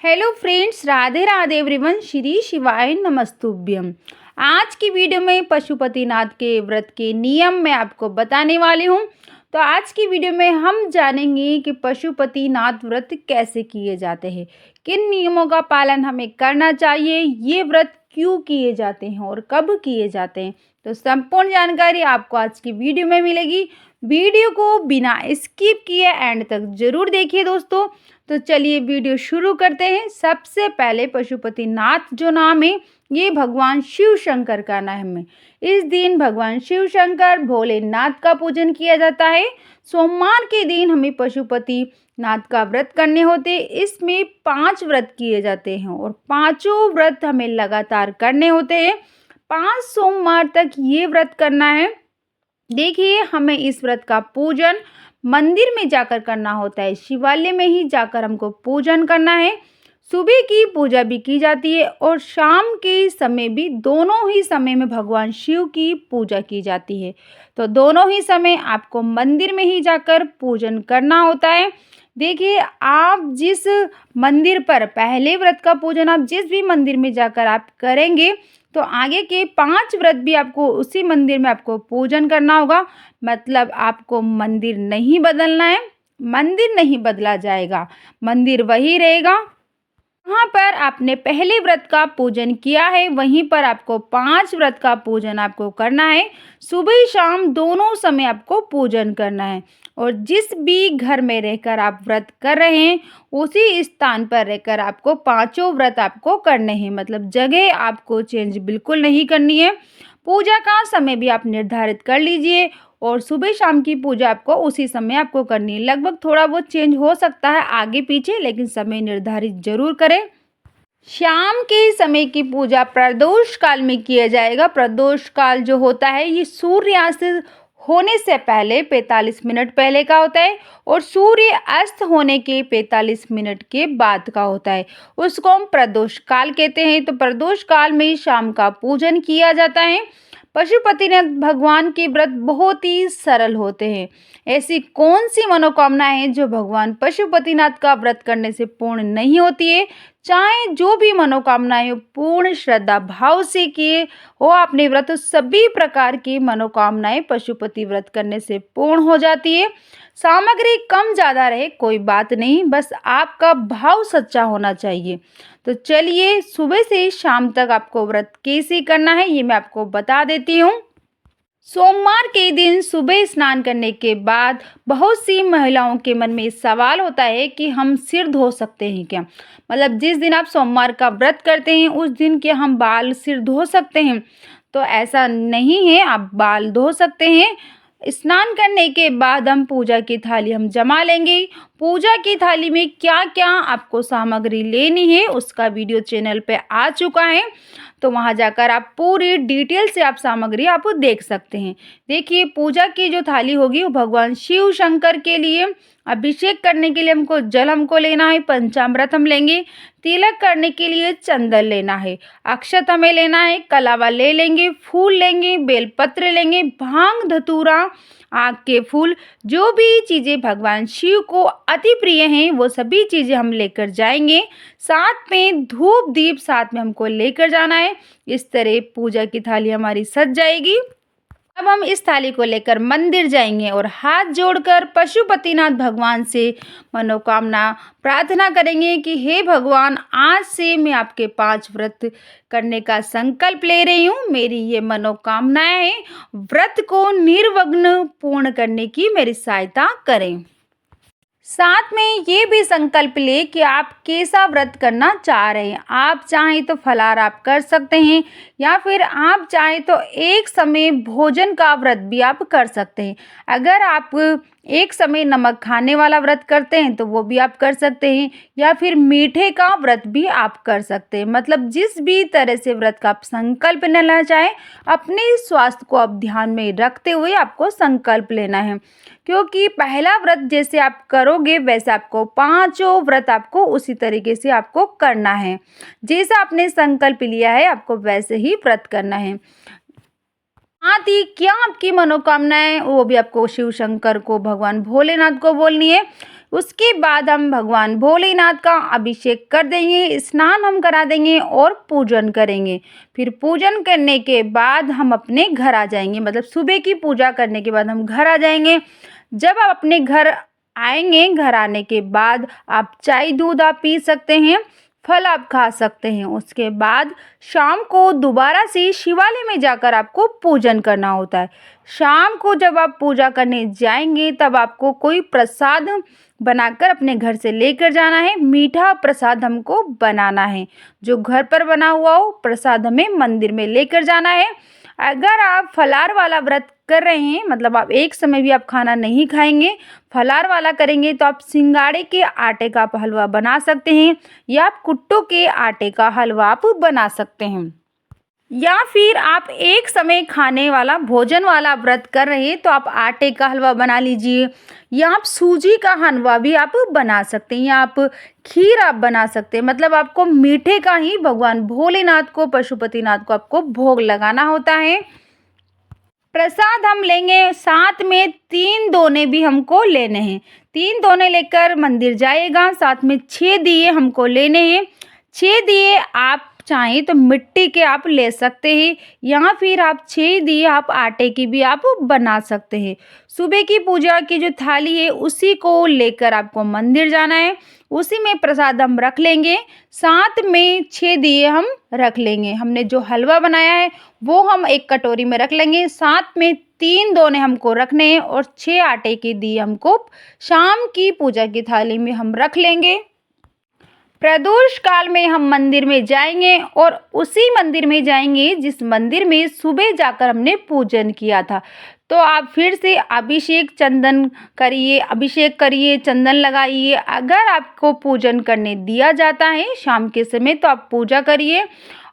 Hello friends, Radhe Radhe everyone, Shri शिवाय नमस्तुभ्यम। आज की वीडियो में पशुपतिनाथ के व्रत के नियम मैं आपको बताने वाली हूँ। तो आज की वीडियो में हम जानेंगे कि पशुपतिनाथ व्रत कैसे किए जाते हैं, किन नियमों का पालन हमें करना चाहिए, ये व्रत क्यों किए जाते हैं और कब किए जाते हैं। तो संपूर्ण जानकारी आपको आज की वीडियो में मिलेगी। वीडियो को बिना स्किप किए एंड तक जरूर देखिए दोस्तों। तो चलिए वीडियो शुरू करते हैं। सबसे पहले पशुपतिनाथ जो नाम है ये भगवान शिव शंकर का नाम है। इस दिन भगवान शिव शंकर भोलेनाथ का पूजन किया जाता है। सोमवार के दिन हमें पशुपतिनाथ का व्रत करने होते हैं। इसमें 5 व्रत किए जाते हैं और पांचों व्रत हमें लगातार करने होते हैं। 5 सोमवार तक ये व्रत करना है। देखिए, हमें इस व्रत का पूजन मंदिर में जाकर करना होता है। शिवालय में ही जाकर हमको पूजन करना है। सुबह की पूजा भी की जाती है और शाम के समय भी, दोनों ही समय में भगवान शिव की पूजा की जाती है। तो दोनों ही समय आपको मंदिर में ही जाकर पूजन करना होता है। देखिए, आप जिस मंदिर पर पहले व्रत का पूजन आप जिस भी मंदिर में जाकर आप करेंगे, तो आगे के 5 व्रत भी आपको उसी मंदिर में आपको पूजन करना होगा। मतलब आपको मंदिर नहीं बदलना है, मंदिर नहीं बदला जाएगा, मंदिर वही रहेगा। जहाँ पर आपने पहले व्रत का पूजन किया है वहीं पर आपको 5 व्रत का पूजन आपको करना है। सुबह शाम दोनों समय आपको पूजन करना है और जिस भी घर में रहकर आप व्रत कर रहे हैं उसी स्थान पर रहकर आपको पांचों व्रत आपको करने हैं। मतलब जगह आपको चेंज बिल्कुल नहीं करनी है। पूजा का समय भी आप निर्धारित कर लीजिए और सुबह शाम की पूजा आपको उसी समय आपको करनी है। लगभग थोड़ा बहुत चेंज हो सकता है आगे पीछे, लेकिन समय निर्धारित जरूर करें। शाम के समय की पूजा प्रदोष काल में किया जाएगा। प्रदोष काल जो होता है ये सूर्यास्त होने से पहले 45 मिनट पहले का होता है और सूर्य अस्त होने के 45 मिनट के बाद का होता है। उसको हम प्रदोष काल कहते हैं। तो प्रदोष काल में शाम का पूजन किया जाता है। पशुपतिनाथ भगवान के व्रत बहुत ही सरल होते हैं। ऐसी कौन सी मनोकामनाएं हैं जो भगवान पशुपतिनाथ का व्रत करने से पूर्ण नहीं होती है। चाहे जो भी मनोकामनाएं हो, पूर्ण श्रद्धा भाव से किए हो आपने व्रत, तो सभी प्रकार की मनोकामनाएं पशुपति व्रत करने से पूर्ण हो जाती है। सामग्री कम ज़्यादा रहे कोई बात नहीं, बस आपका भाव सच्चा होना चाहिए। तो चलिए, सुबह से शाम तक आपको व्रत कैसे करना है ये मैं आपको बता देती हूँ। सोमवार के दिन सुबह स्नान करने के बाद बहुत सी महिलाओं के मन में सवाल होता है कि हम सिर धो सकते हैं क्या। मतलब जिस दिन आप सोमवार का व्रत करते हैं उस दिन के हम बाल सिर धो सकते हैं। तो ऐसा नहीं है, आप बाल धो सकते हैं। स्नान करने के बाद हम पूजा की थाली हम जमा लेंगे। पूजा की थाली में क्या क्या आपको सामग्री लेनी है उसका वीडियो चैनल पे आ चुका है, तो वहां जाकर आप पूरी डिटेल से आप सामग्री आप देख सकते हैं। देखिए, पूजा की जो थाली होगी वो भगवान शिव शंकर के लिए अभिषेक करने के लिए हमको जल हमको लेना है, पंचामृत हम लेंगे, तिलक करने के लिए चंदन लेना है, अक्षत हमें लेना है, कलावा ले लेंगे, फूल लेंगे, बेलपत्र लेंगे, भांग धतूरा, आग के फूल, जो भी चीज़ें भगवान शिव को अति प्रिय हैं वो सभी चीज़ें हम लेकर जाएंगे। साथ में धूप दीप साथ में हमको लेकर जाना है। इस तरह पूजा की थाली हमारी सज जाएगी। अब हम इस थाली को लेकर मंदिर जाएंगे और हाथ जोड़कर पशुपतिनाथ भगवान से मनोकामना प्रार्थना करेंगे कि हे भगवान, आज से मैं आपके 5 व्रत करने का संकल्प ले रही हूँ। मेरी ये मनोकामनाएं हैं, व्रत को निर्विघ्न पूर्ण करने की मेरी सहायता करें। साथ में ये भी संकल्प ले कि आप कैसा व्रत करना चाह रहे हैं। आप चाहें तो फलाहार आप कर सकते हैं या फिर आप चाहें तो एक समय भोजन का व्रत भी आप कर सकते हैं। अगर आप एक समय नमक खाने वाला व्रत करते हैं तो वो भी आप कर सकते हैं, या फिर मीठे का व्रत भी आप कर सकते हैं। मतलब जिस भी तरह से व्रत का आप संकल्प लेना चाहें, अपने स्वास्थ्य को आप ध्यान में रखते हुए आपको संकल्प लेना है। क्योंकि पहला व्रत जैसे आप करोगे वैसे आपको पांचों व्रत आपको उसी तरीके से आपको करना है। जैसा आपने संकल्प लिया है आपको वैसे ही व्रत करना है। साथ ही क्या आपकी मनोकामना है वो भी आपको शिव शंकर को, भगवान भोलेनाथ को बोलनी है। उसके बाद हम भगवान भोलेनाथ का अभिषेक कर देंगे, स्नान हम करा देंगे और पूजन करेंगे। फिर पूजन करने के बाद हम अपने घर आ जाएंगे, मतलब सुबह की पूजा करने के बाद हम घर आ जाएंगे। जब आप अपने घर आएंगे, घर आने के बाद आप चाय दूध आप पी सकते हैं, फल आप खा सकते हैं। उसके बाद शाम को दोबारा से शिवालय में जाकर आपको पूजन करना होता है। शाम को जब आप पूजा करने जाएंगे तब आपको कोई प्रसाद बनाकर अपने घर से लेकर जाना है। मीठा प्रसाद हमको बनाना है, जो घर पर बना हुआ हो प्रसाद हमें मंदिर में लेकर जाना है। अगर आप फलाहार वाला व्रत कर रहे हैं, मतलब आप एक समय भी आप खाना नहीं खाएंगे, फलाहार वाला करेंगे, तो आप सिंगाड़े के आटे का आप हलवा बना सकते हैं या आप कुट्टू के आटे का हलवा आप बना सकते हैं। या फिर आप एक समय खाने वाला भोजन वाला व्रत कर रहे हैं तो आप आटे का हलवा बना लीजिए, या आप सूजी का हलवा भी आप बना सकते हैं, या आप खीर आप बना सकते हैं। मतलब आपको मीठे का ही भगवान भोलेनाथ को, पशुपतिनाथ को आपको भोग लगाना होता है। प्रसाद हम लेंगे, साथ में 3 दोने भी हमको लेने हैं। 3 दोने लेकर मंदिर जाइएगा, साथ में 6 दिए हमको लेने हैं। 6 दिए आप चाहें तो मिट्टी के आप ले सकते हैं, या फिर आप 6 दिए आप आटे की भी आप बना सकते हैं। सुबह की पूजा की जो थाली है उसी को लेकर आपको मंदिर जाना है, उसी में प्रसाद हम रख लेंगे, साथ में 6 दिए हम रख लेंगे। हमने जो हलवा बनाया है वो हम एक कटोरी में रख लेंगे, साथ में 3 दोने हमको रखने हैं और 6 आटे के दिए हमको शाम की पूजा की थाली में हम रख लेंगे। प्रदोष काल में हम मंदिर में जाएंगे और उसी मंदिर में जाएंगे जिस मंदिर में सुबह जाकर हमने पूजन किया था। तो आप फिर से अभिषेक चंदन करिए, अभिषेक करिए, चंदन लगाइए। अगर आपको पूजन करने दिया जाता है शाम के समय तो आप पूजा करिए,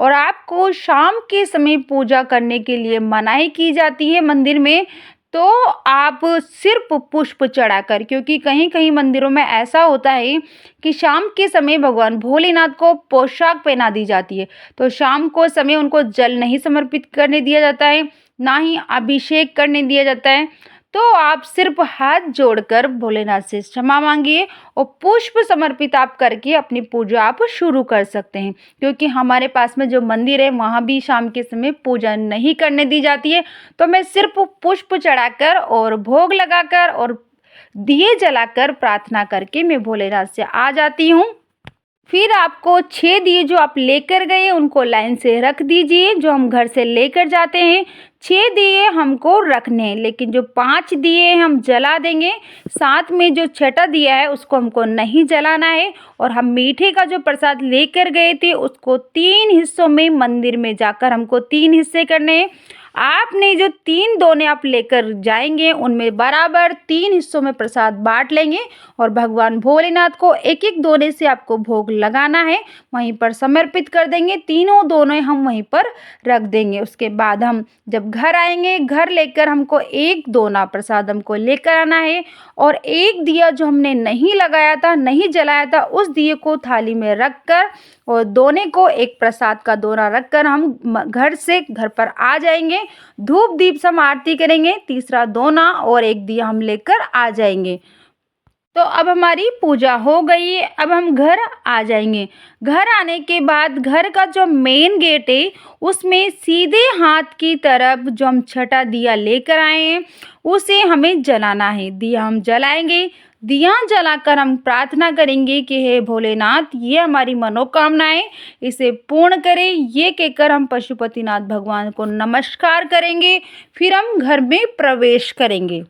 और आपको शाम के समय पूजा करने के लिए मनाही की जाती है मंदिर में, तो आप सिर्फ पुष्प चढ़ाकर, क्योंकि कहीं कहीं मंदिरों में ऐसा होता है कि शाम के समय भगवान भोलेनाथ को पोशाक पहना दी जाती है, तो शाम को समय उनको जल नहीं समर्पित करने दिया जाता है, ना ही अभिषेक करने दिया जाता है। तो आप सिर्फ हाथ जोड़कर भोलेनाथ से क्षमा मांगिए और पुष्प समर्पित आप करके अपनी पूजा आप शुरू कर सकते हैं, क्योंकि हमारे पास में जो मंदिर है वहाँ भी शाम के समय पूजा नहीं करने दी जाती है। तो मैं सिर्फ पुष्प चढ़ाकर और भोग लगाकर और दिए जलाकर प्रार्थना करके मैं भोलेनाथ से आ जाती हूँ। फिर आपको 6 दिए जो आप लेकर गए उनको लाइन से रख दीजिए, जो हम घर से लेकर जाते हैं। 6 दिए हमको रखने हैं, लेकिन जो 5 दिए हम जला देंगे, साथ में जो छठा दिया है उसको हमको नहीं जलाना है। और हम मीठे का जो प्रसाद लेकर गए थे उसको 3 हिस्सों में मंदिर में जाकर हमको 3 हिस्से करने हैं। आपने जो 3 दोने आप लेकर जाएंगे उनमें बराबर 3 हिस्सों में प्रसाद बांट लेंगे और भगवान भोलेनाथ को एक एक दोने से आपको भोग लगाना है, वहीं पर समर्पित कर देंगे। तीनों दोने हम वहीं पर रख देंगे। उसके बाद हम जब घर आएंगे, घर लेकर हमको एक दोना प्रसाद हमको लेकर आना है, और एक दिया जो हमने नहीं लगाया था, नहीं जलाया था, उस दिए को थाली में रख कर और दोने को एक प्रसाद का दोना रखकर हम घर से घर पर आ जाएंगे। धूप दीप सम आरती करेंगे, तीसरा दोना और एक दिया हम लेकर आ जाएंगे। तो अब हमारी पूजा हो गई, अब हम घर आ जाएंगे। घर आने के बाद घर का जो मेन गेट है उसमें सीधे हाथ की तरफ जो हम छठा दिया लेकर आए हैं उसे हमें जलाना है। दिया हम जलाएंगे, दिया जलाकर हम प्रार्थना करेंगे कि हे भोलेनाथ, ये हमारी मनोकामनाएं इसे पूर्ण करें। ये कहकर हम पशुपतिनाथ भगवान को नमस्कार करेंगे, फिर हम घर में प्रवेश करेंगे।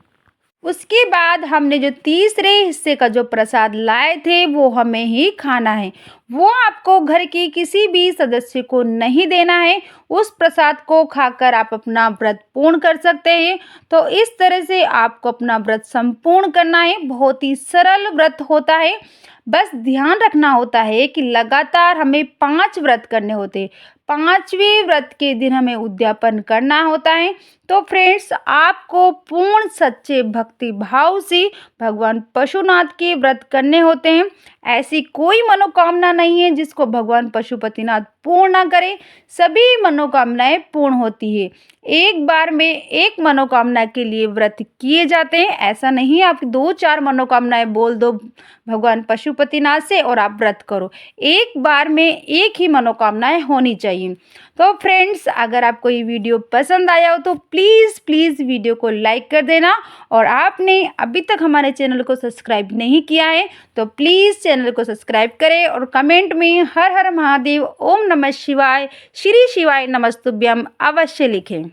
उसके बाद हमने जो तीसरे हिस्से का जो प्रसाद लाए थे वो हमें ही खाना है, वो आपको घर के किसी भी सदस्य को नहीं देना है। उस प्रसाद को खाकर आप अपना व्रत पूर्ण कर सकते हैं। तो इस तरह से आपको अपना व्रत संपूर्ण करना है। बहुत ही सरल व्रत होता है, बस ध्यान रखना होता है कि लगातार हमें 5 व्रत करने होते हैं। 5वें व्रत के दिन हमें उद्यापन करना होता है। तो फ्रेंड्स, आपको पूर्ण सच्चे भक्ति भाव से भगवान पशुनाथ के व्रत करने होते हैं। ऐसी कोई मनोकामना नहीं है जिसको भगवान पशुपतिनाथ पूर्ण करें, सभी मनोकामनाएं पूर्ण होती है। एक बार में एक मनोकामना के लिए व्रत किए जाते हैं, ऐसा नहीं आप 2-4 मनोकामनाएं बोल दो भगवान पशुपतिनाथ से और आप व्रत करो। एक बार में एक ही मनोकामनाएं होनी चाहिए। तो फ्रेंड्स, अगर आपको ये वीडियो पसंद आया हो तो प्लीज़ वीडियो को लाइक कर देना, और आपने अभी तक हमारे चैनल को सब्सक्राइब नहीं किया है तो प्लीज़ चैनल को सब्सक्राइब करें और कमेंट में हर हर महादेव, ओम नमः शिवाय, श्री शिवाय नमस्तुभ्यम अवश्य लिखें।